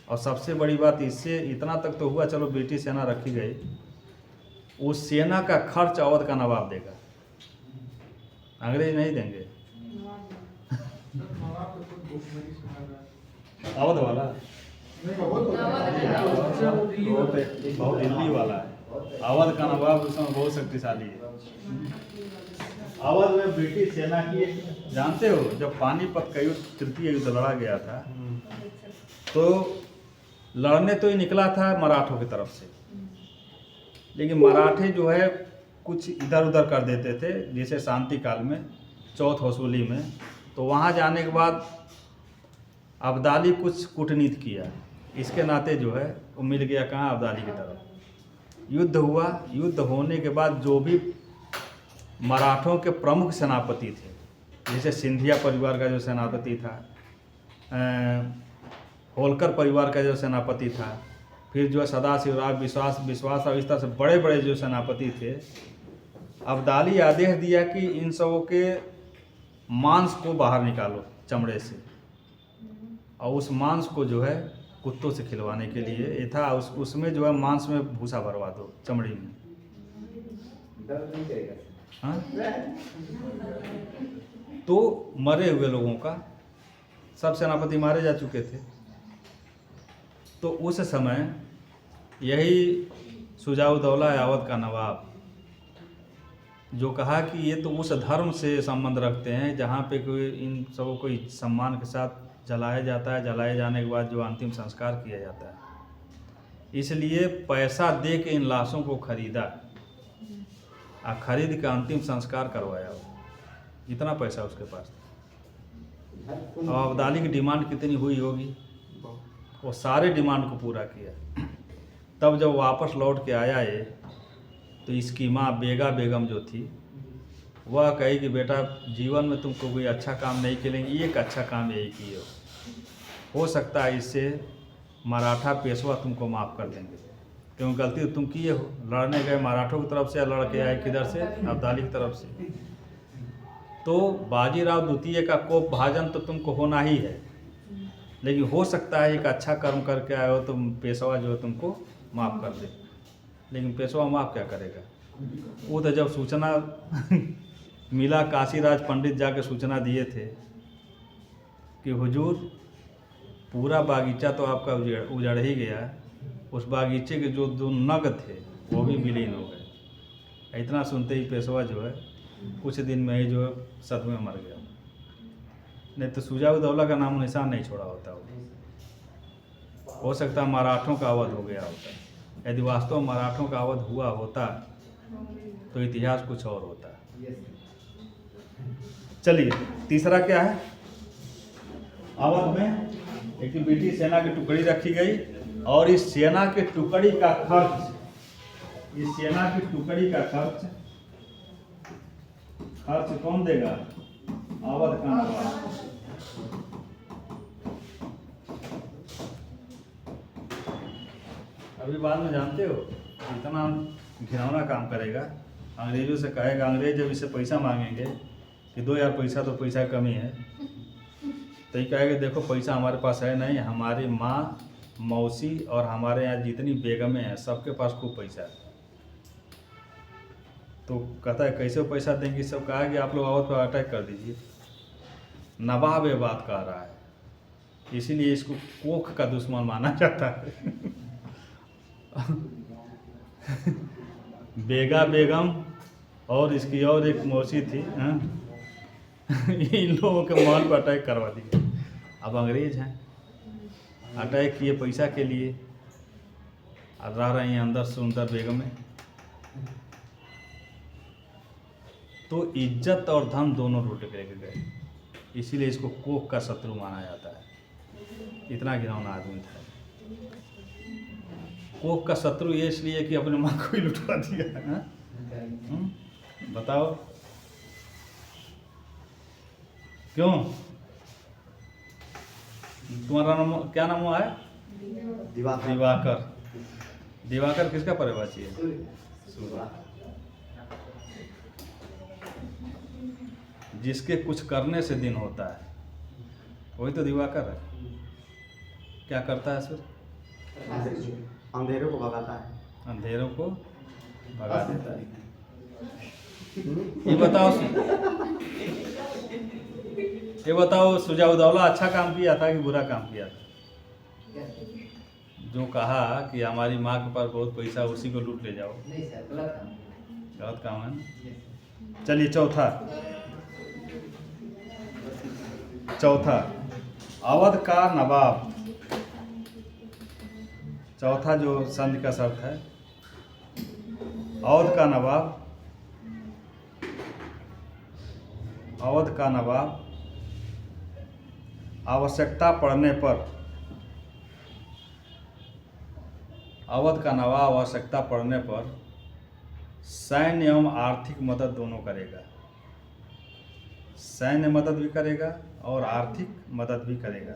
और सबसे बड़ी बात, इससे इतना तक तो हुआ, चलो ब्रिटिश सेना रखी गई, उस सेना का खर्च अवध का नवाब देगा, अंग्रेज नहीं देंगे। अवध वाला बहुत दिल्ली वाला है। अवध का नवाब उस समय बहुत शक्तिशाली है। अवध में ब्रिटिश सेना की, जानते हो जब पानीपत का युद्ध, तृतीय युद्ध लड़ा गया था, तो लड़ने तो ही निकला था मराठों की तरफ से, लेकिन मराठे जो है कुछ इधर उधर कर देते थे, जैसे शांति काल में चौथ वसूली में। तो वहाँ जाने के बाद अब्दाली कुछ कूटनीति किया, इसके नाते जो है वो मिल गया कहाँ? अब्दाली की तरफ। युद्ध हुआ। युद्ध होने के बाद जो भी मराठों के प्रमुख सेनापति थे, जैसे सिंधिया परिवार का जो सेनापति था, होलकर परिवार का जो सेनापति था, फिर जो है सदाशिवराव, विश्वास और इस तरह से बड़े बड़े जो सेनापति थे, अब्दाली आदेश दिया कि इन सबों के मांस को बाहर निकालो चमड़े से, और उस मांस को जो है कुत्तों से खिलवाने के लिए ये था। उसमें जो है मांस में भूसा भरवा दो, चमड़ी में। हाँ? तो मरे हुए लोगों का, सब सेनापति मारे जा चुके थे, तो उस समय यही शुजाउद्दौला अवध का नवाब जो कहा कि ये तो उस धर्म से संबंध रखते हैं जहाँ पे कोई इन सबों को सम्मान के साथ जलाया जाता है, जलाए जाने के बाद जो अंतिम संस्कार किया जाता है, इसलिए पैसा दे के इन लाशों को खरीदा और खरीद के अंतिम संस्कार करवाया। इतना पैसा उसके पास था। अब अब्दाली की डिमांड कितनी हुई होगी, वो सारे डिमांड को पूरा किया। तब जब वापस लौट के आया ये, तो इसकी माँ बेगा बेगम जो थी वह कही कि बेटा जीवन में तुमको कोई अच्छा काम नहीं करेंगे, एक अच्छा काम यही किए हो सकता है इससे मराठा पेशवा तुमको माफ़ कर देंगे, क्योंकि गलती तो तुम किए हो। लड़ने गए मराठों की तरफ से या लड़के आए किधर से, अब्दाली की तरफ से। तो बाजीराव द्वितीय का कोप भाजन तो तुमको होना ही है, लेकिन हो सकता है एक अच्छा कर्म करके आए हो तो पेशवा जो है तुमको माफ़ कर दे। लेकिन पेशवा माफ़ क्या करेगा? वो तो जब सूचना मिला, काशीराज पंडित जाके सूचना दिए थे कि हुजूर पूरा बागीचा तो आपका उजड़ ही गया, उस बागीचे के जो 2 नग थे वो भी विलीन हो गए। इतना सुनते ही पेशवा जो है कुछ दिन में ही जो है सदमे में मर गया। नहीं तो सुजा-उद-दौला का नाम निशान नहीं छोड़ा होता। हो सकता है मराठों का अवध हो गया होता। यदि वास्तव में मराठों का अवध हुआ होता तो इतिहास कुछ और होता। चलिए तीसरा क्या है? अवध में एक ब्रिटिश सेना की टुकड़ी रखी गई और इस सेना के टुकड़ी का खर्च, इस सेना की टुकड़ी का खर्च कौन देगा? अवध का नवाब। अभी बाद में जानते हो इतना घिनौना काम करेगा, अंग्रेजों से कहेगा। अंग्रेज जब इससे पैसा मांगेंगे कि दो यार पैसा तो पैसा कमी है, तो ये कहेगा देखो पैसा हमारे पास है नहीं, हमारी माँ, मौसी और हमारे यहाँ जितनी बेगमें हैं सबके पास खूब पैसा है। तो कहता है कैसे पैसा देंगे? सब कहा कि आप लोग अवध पर अटैक कर दीजिए। नवाब ये बात कह रहा है, इसीलिए इसको कोख का दुश्मन माना जाता है। बेगा बेगम और इसकी और एक मौसी थी, इन लोगों के महल पर अटैक करवा दिए। अब अंग्रेज हैं, अटैक किए पैसा के लिए, और रह रही हैं अंदर सुंदर बेगमें। तो इज्जत और धन दोनों लूट लेके गए, इसीलिए इसको कोख का शत्रु माना जाता है। इतना घिनौना आदमी था। कोख का शत्रु ये इसलिए कि अपने माँ को ही लुटवा दिया। बताओ क्यों? तुम्हारा नाम क्या नाम हुआ है? दिवाकर। दिवाकर किसका पर्यवाची है? सूर्य। जिसके कुछ करने से दिन होता है वही तो दिवाकर है। क्या करता है सूर्य? अंधेरों को भगाता है, अंधेरों को भगा देता है। ये बताओ सुजा-उद-दौला अच्छा काम किया था कि बुरा काम किया था? जो कहा कि हमारी माँ के पास बहुत पैसा, उसी को लूट ले जाओ, नहीं सर, गलत काम है ना। चलिए चौथा अवध का नवाब। चौथा जो संधि का शर्त है, अवध का नवाब आवश्यकता पड़ने पर सैन्य एवं आर्थिक मदद दोनों करेगा। सैन्य मदद भी करेगा और आर्थिक मदद भी करेगा।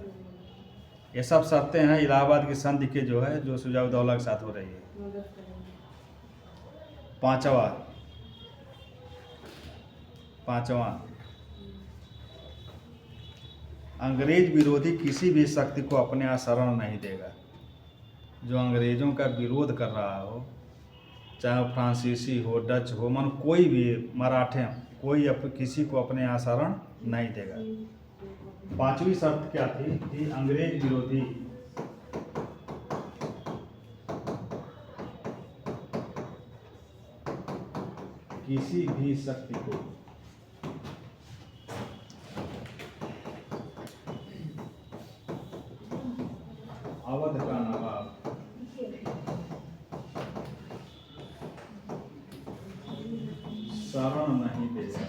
ये सब शर्तें हैं इलाहाबाद की संधि के जो है, जो सुजा-उद-दौला के साथ हो रही है। पांचवा अंग्रेज विरोधी किसी भी शक्ति को अपने यहाँ शरण नहीं देगा। जो अंग्रेजों का विरोध कर रहा हो, चाहे वो फ्रांसीसी हो, डच हो, मन कोई भी, मराठे, कोई किसी को अपने यहाँ शरण नहीं देगा। पांचवी शर्त क्या थी कि अंग्रेज विरोधी किसी भी शक्ति को अवध का नवाब शरण नहीं देगा।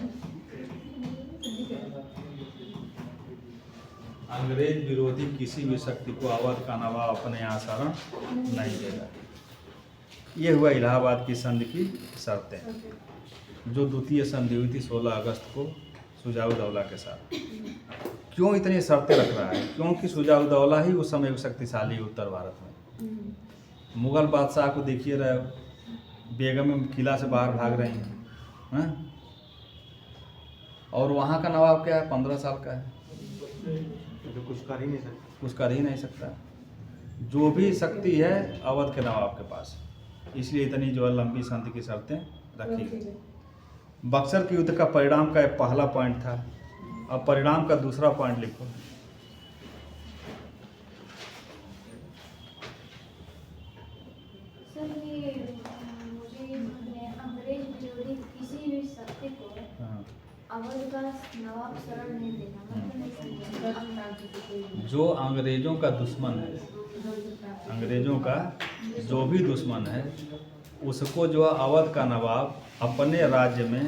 अंग्रेज विरोधी किसी भी शक्ति को अवध का नवाब अपने यहाँ शरण नहीं देगा। ये हुआ इलाहाबाद की संधि की शर्तें, जो द्वितीय संधि हुई थी 16 अगस्त को शुजाउद्दौला के साथ। क्यों इतनी शर्तें रख रहा है? क्योंकि शुजाउद्दौला ही उस समय शक्तिशाली उत्तर भारत में। मुगल बादशाह को देखिए रहे हो, बेगम किला से बाहर भाग रही हैं, और वहाँ का नवाब क्या है, 15 साल का है, जो कुछ कर ही नहीं सकते। कुछ कर ही नहीं सकता। जो भी शक्ति है अवध के नवाब के पास, इसलिए इतनी जो है लंबी संधि की शर्तें रखी गई। बक्सर के युद्ध का परिणाम का एक पहला पॉइंट था, अब परिणाम का दूसरा पॉइंट लिखो। सर ये मुझे ये समझना है, अंग्रेज विरोधी किसी भी शक्ति को हाँ। अवध का नवाब शरण नहीं देगा, मतलब नहीं समझा। जो अंग्रेजों का दुश्मन है, अंग्रेजों का जो भी दुश्मन है, उसको जो है अवध का नवाब अपने राज्य में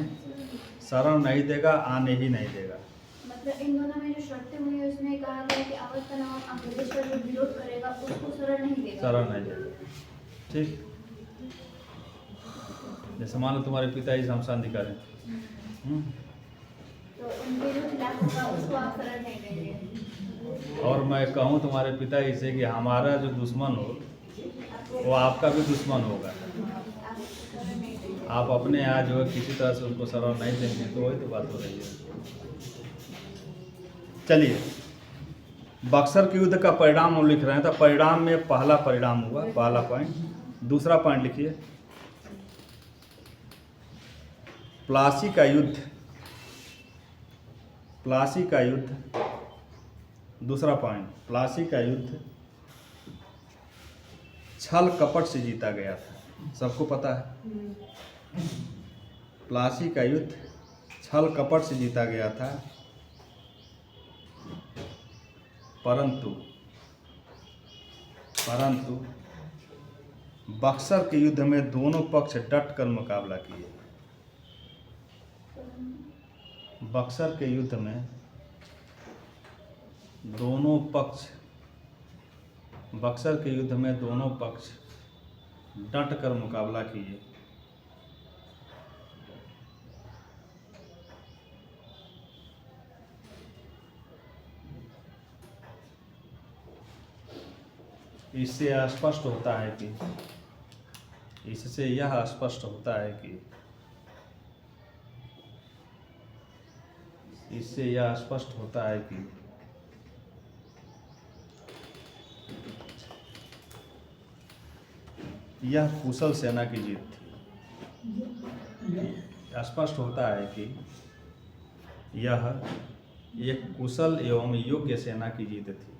शरण नहीं देगा, आने ही नहीं देगा। मतलब इन दोनों में जो शर्तें हुई है उसमें कहा गया कि अवध का नवाब अंग्रेज का जो विरोध करेगा उसको शरण नहीं देगा। शरण नहीं देगा, ठीक। जैसे मान लो तुम्हारे पिताजी शमशान दिखा रहे हैं, तो उनके जो खिलाफ होगा उसको आप शरण नहीं देंगे। और मैं कहूँ तुम्हारे पिताजी से कि हमारा जो दुश्मन हो वो आपका भी दुश्मन होगा, आप शरण नहीं देंगे। आप अपने यहाँ जो है किसी तरह से उनको शरण नहीं देंगे, तो वही तो बात हो रही है। चलिए, बक्सर के युद्ध का परिणाम हम लिख रहे हैं, तो परिणाम में पहला परिणाम हुआ, पहला पॉइंट। दूसरा पॉइंट लिखिए, प्लासी का युद्ध, प्लासी का युद्ध। दूसरा पॉइंट, प्लासी का युद्ध छल कपट से जीता गया था, सबको पता है। प्लासी का युद्ध छल कपट से जीता गया था, परंतु बक्सर के युद्ध में दोनों पक्ष डट कर मुकाबला किए। बक्सर के युद्ध में दोनों पक्ष, बक्सर के युद्ध में दोनों पक्ष डट कर मुकाबला किए। इससे स्पष्ट होता है कि, इससे यह स्पष्ट होता है कि, इससे यह स्पष्ट होता है कि यह कुशल सेना की जीत थी। स्पष्ट होता है कि यह एक कुशल एवं योग्य सेना की जीत थी,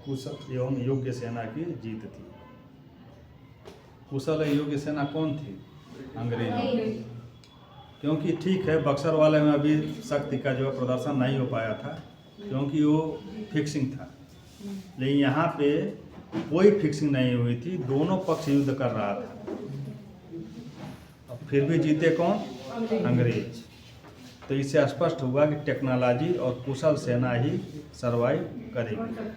कुशल एवं योग्य सेना की जीत थी। कुशल एवं योग्य सेना कौन थी? अंग्रेजों। क्योंकि ठीक है, बक्सर वाले में अभी शक्ति का जो प्रदर्शन नहीं हो पाया था, क्योंकि वो फिक्सिंग था, लेकिन यहाँ पे कोई फिक्सिंग नहीं हुई थी, दोनों पक्ष युद्ध कर रहा था, और फिर भी जीते कौन? अंग्रेज। तो इससे स्पष्ट हुआ कि टेक्नोलॉजी और कुशल सेना ही सर्वाइव करेगी।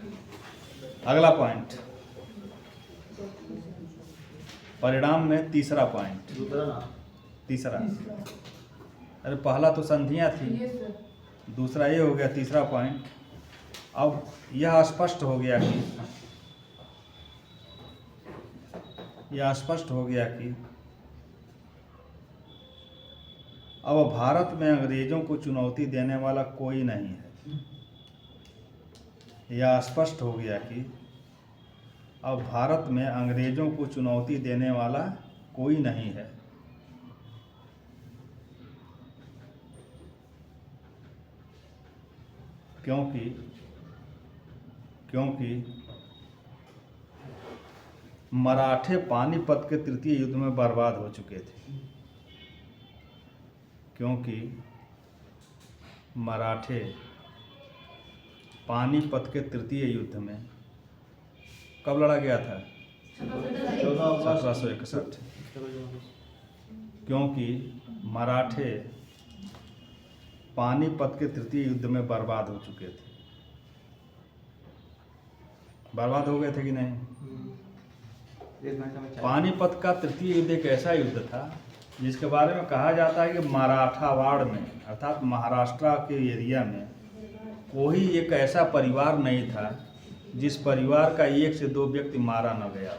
अगला पॉइंट, परिणाम में तीसरा पॉइंट, तीसरा, अरे पहला तो संधियाँ थी, दूसरा ये हो गया, तीसरा पॉइंट। अब यह स्पष्ट हो गया कि, यह स्पष्ट हो गया कि अब भारत में अंग्रेजों को चुनौती देने वाला कोई नहीं है। यह स्पष्ट हो गया कि अब भारत में अंग्रेजों को चुनौती देने वाला कोई नहीं है। क्योंकि मराठे पानीपत के तृतीय युद्ध में बर्बाद हो चुके थे। क्योंकि मराठे पानीपत के तृतीय युद्ध में कब लड़ा गया था? 1761। क्योंकि मराठे पानीपत के तृतीय युद्ध में बर्बाद हो चुके थे। बर्बाद हो गए थे कि नहीं? 1 घंटा में 4 पानीपत का तृतीय युद्ध एक ऐसा युद्ध था जिसके बारे में कहा जाता है कि मराठावाड़ में अर्थात महाराष्ट्र के एरिया में कोई एक ऐसा परिवार नहीं था जिस परिवार का 1 से 2 व्यक्ति मारा न गया।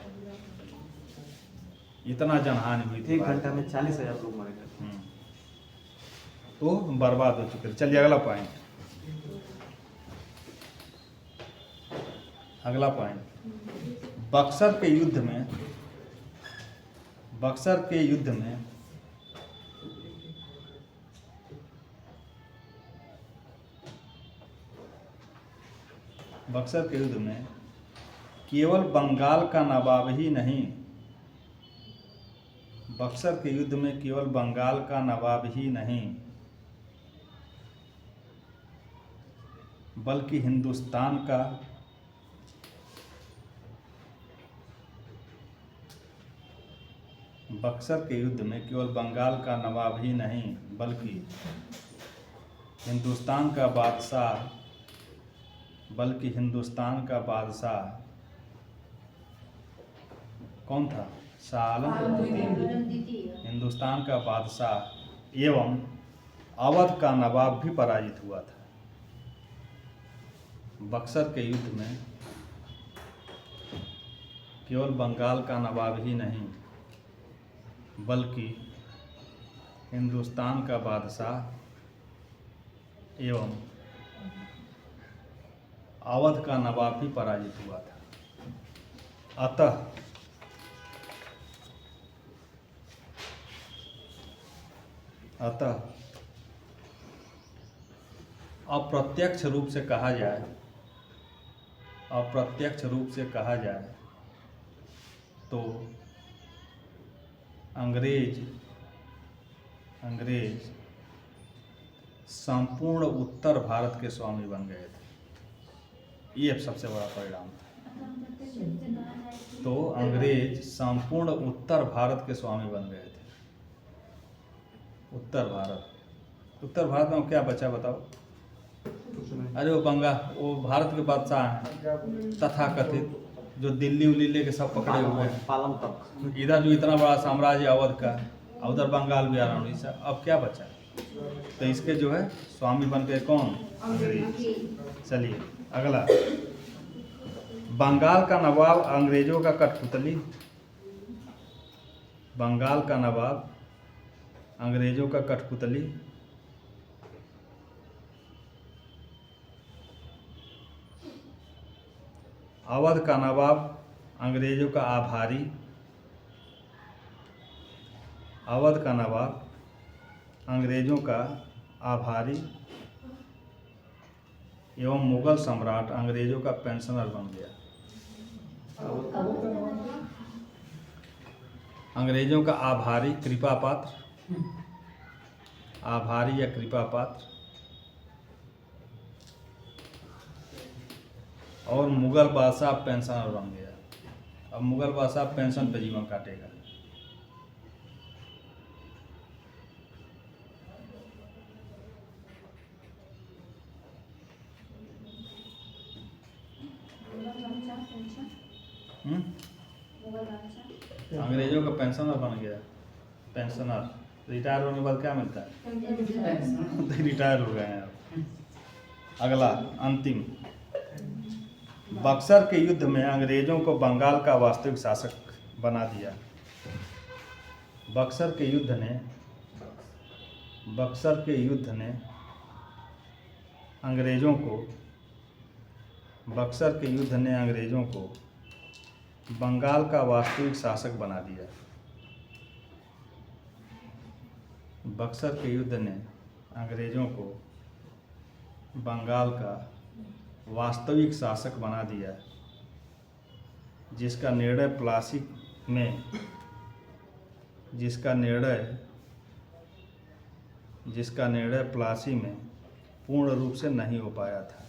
इतना जनहानि हुई थी। 1 घंटा में 40,000 लोग मारे गए। तो बर्बाद हो चुके थे। चलिए अगला पॉइंट। अगला पॉइंट, बक्सर के युद्ध में बक्सर के युद्ध में केवल बंगाल का नवाब ही नहीं, बक्सर के युद्ध में केवल बंगाल का नवाब ही नहीं बल्कि हिंदुस्तान का बक्सर के युद्ध में केवल बंगाल का नवाब ही नहीं बल्कि हिंदुस्तान का बादशाह कौन था? शाह आलम द्वितीय। हिंदुस्तान का बादशाह एवं अवध का नवाब भी पराजित हुआ था। बक्सर के युद्ध में केवल बंगाल का नवाब ही नहीं बल्कि हिंदुस्तान का बादशाह एवं अवध का नवाब भी पराजित हुआ था। अतः अप्रत्यक्ष रूप से कहा जाए तो अंग्रेज संपूर्ण उत्तर भारत के स्वामी बन गए थे। ये सबसे बड़ा परिणाम था। तो अंग्रेज संपूर्ण उत्तर भारत के स्वामी बन गए थे। उत्तर भारत में क्या बचा बताओ? अरे वो भारत के बादशाह हैं तथाकथित, जो दिल्ली उल्ली लेके सब पकड़े हुए हैं। पालम तक इधर जो इतना बड़ा साम्राज्य अवध का, उधर बंगाल बिहार उड़ीसा, अब क्या बचा? तो इसके जो है स्वामी बन गए कौन? अंग्रेज। चलिए अगला, बंगाल का नवाब अंग्रेजों का कठपुतली। बंगाल का नवाब अंग्रेजों का कठपुतली। अवध का नवाब अंग्रेजों का आभारी। अवध का नवाब अंग्रेजों का आभारी एवं मुगल सम्राट अंग्रेजों का पेंशनर बन गया। अंग्रेजों का आभारी कृपा पात्र, आभारी या कृपा पात्र, और मुगल बादशाह पेंशनर बन गया। अब मुगल बादशाह पेंशन पे जीवन काटेगा। अंग्रेजों का पेंशनर बन गया। पेंशनर रिटायर होने के बाद क्या मिलता है? रिटायर हो गए हैं अब। अगला अंतिम, बक्सर के युद्ध में अंग्रेजों को बंगाल का वास्तविक शासक बना दिया। बक्सर के युद्ध ने अंग्रेजों को बंगाल का वास्तविक शासक बना दिया। बक्सर के युद्ध ने अंग्रेजों को बंगाल का वास्तविक शासक बना दिया, जिसका निर्णय प्लासी में पूर्ण रूप से नहीं हो पाया था।